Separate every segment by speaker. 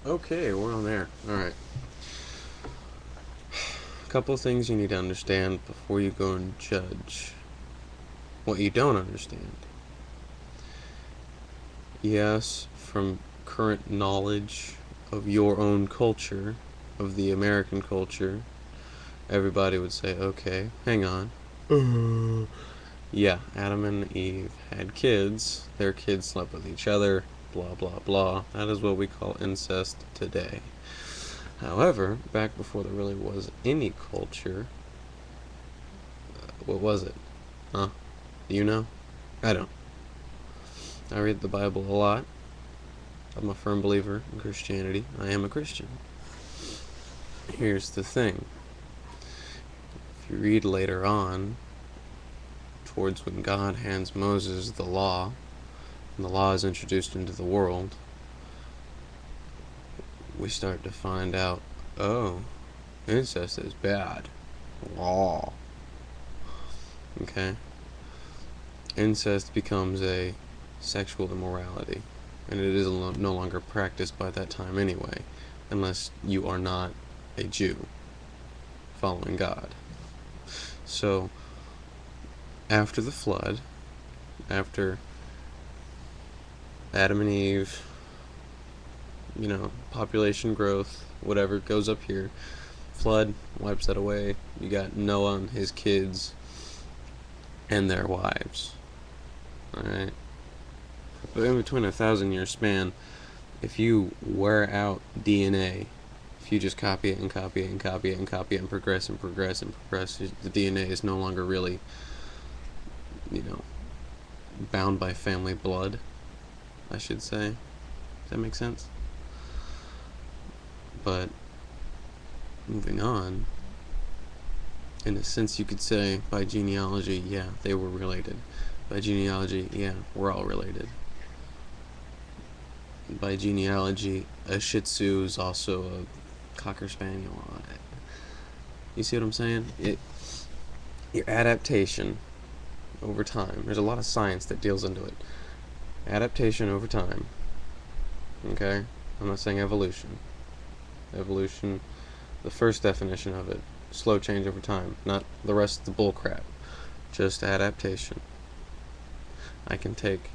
Speaker 1: Okay, we're on there. Alright. A couple of things you need to understand before you go and judge what you don't understand. Yes, from current knowledge of your own culture, of the American culture, everybody would say, okay, hang on. Yeah, Adam and Eve had kids, their kids slept with each other, blah blah blah. That is what we call incest today. However, back before there really was any culture, what was it? Huh? Do you know? I don't. I read the Bible a lot. I'm a firm believer in Christianity. I am a Christian. Here's the thing. If you read later on, towards when God hands Moses the law, and the law is introduced into the world, we start to find out, oh, incest is bad. Law. Okay? Incest becomes a sexual immorality, and it is no longer practiced by that time anyway, unless you are not a Jew following God. So, after the flood, after Adam and Eve, population growth, whatever goes up here, flood wipes that away. You got Noah and his kids and their wives. Alright? But in between 1,000-year span, if you wear out DNA, if you just copy it and copy it and copy it and copy it and progress and progress and progress, the DNA is no longer really, bound by family blood, I should say. Does that make sense? But moving on, in a sense you could say by genealogy, yeah, they were related. By genealogy, yeah, we're all related. By genealogy, a Shih Tzu is also a Cocker Spaniel. You see what I'm saying? Your adaptation over time. There's a lot of science that deals into it. Adaptation over time. Okay? I'm not saying evolution. Evolution, the first definition of it, slow change over time, not the rest of the bullcrap. Just adaptation. I can take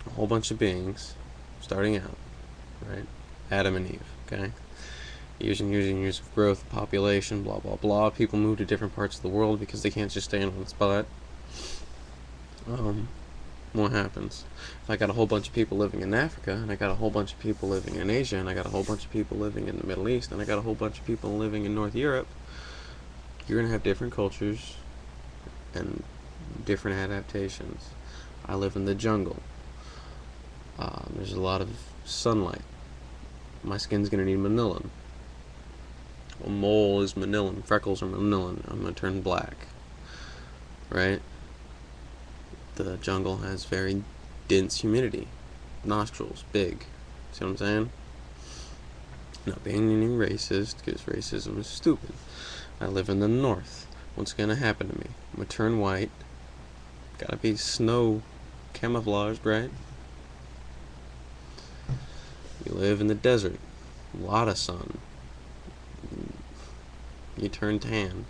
Speaker 1: a whole bunch of beings, starting out, right? Adam and Eve, okay? Years and years and years of growth, population, blah blah blah. People move to different parts of the world because they can't just stay in one spot. What happens? If I got a whole bunch of people living in Africa, and I got a whole bunch of people living in Asia, and I got a whole bunch of people living in the Middle East, and I got a whole bunch of people living in North Europe, you're going to have different cultures and different adaptations. I live in the jungle. There's a lot of sunlight. My skin's going to need Manillan. A mole is Manillan. Freckles are Manillan. I'm going to turn black. Right? The jungle has very dense humidity. Nostrils, big. See what I'm saying? Not being any racist, because racism is stupid. I live in the north. What's gonna happen to me? I'm gonna turn white. Gotta be snow camouflaged, right? You live in the desert. A lot of sun. You turn tan.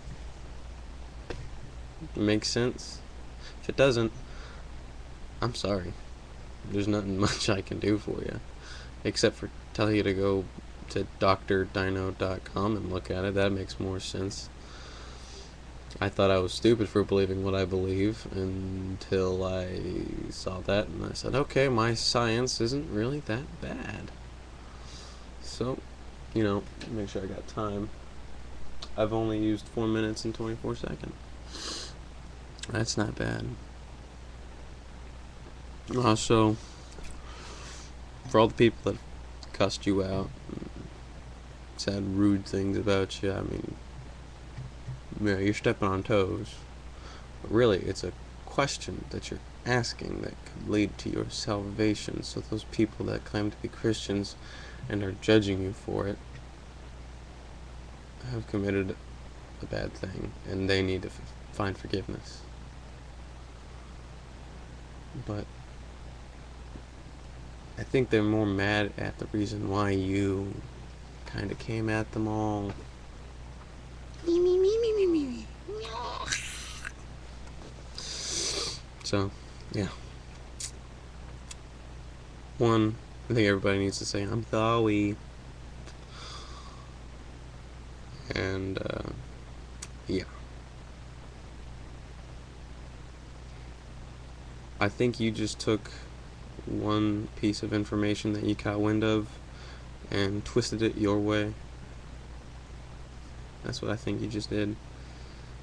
Speaker 1: Makes sense? If it doesn't, I'm sorry. There's nothing much I can do for you. Except for tell you to go to drdino.com and look at it. That makes more sense. I thought I was stupid for believing what I believe until I saw that and I said, okay, my science isn't really that bad. So, make sure I got time. I've only used 4 minutes and 24 seconds. That's not bad. Also, for all the people that cussed you out and said rude things about you, I mean, yeah, you're stepping on toes. But really, it's a question that you're asking that could lead to your salvation. So those people that claim to be Christians and are judging you for it have committed a bad thing, and they need to find forgiveness. But I think they're more mad at the reason why you kind of came at them all. So, yeah. One, I think everybody needs to say, I'm sorry. And, yeah. I think you just took one piece of information that you caught wind of and twisted it your way. That's what I think you just did.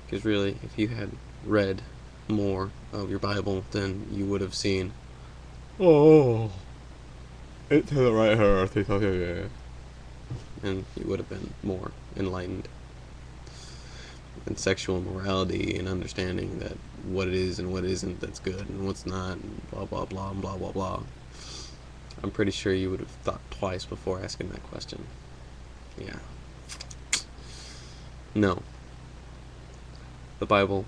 Speaker 1: Because really, if you had read more of your Bible, then you would have seen, oh, it to the right here, and you would have been more enlightened in sexual morality and understanding that what it is and what isn't that's good and what's not, and blah blah blah and blah blah blah. I'm pretty sure you would have thought twice before asking that question. Yeah. No. The Bible,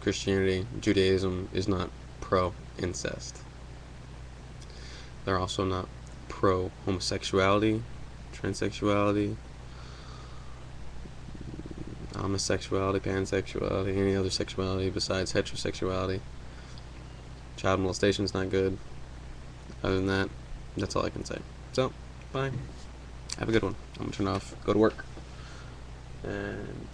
Speaker 1: Christianity, Judaism is not pro-incest. They're also not pro-homosexuality, transsexuality, homosexuality, pansexuality, any other sexuality besides heterosexuality. Child molestation is not good. Other than that, that's all I can say. So, bye. Have a good one. I'm gonna turn off, go to work, and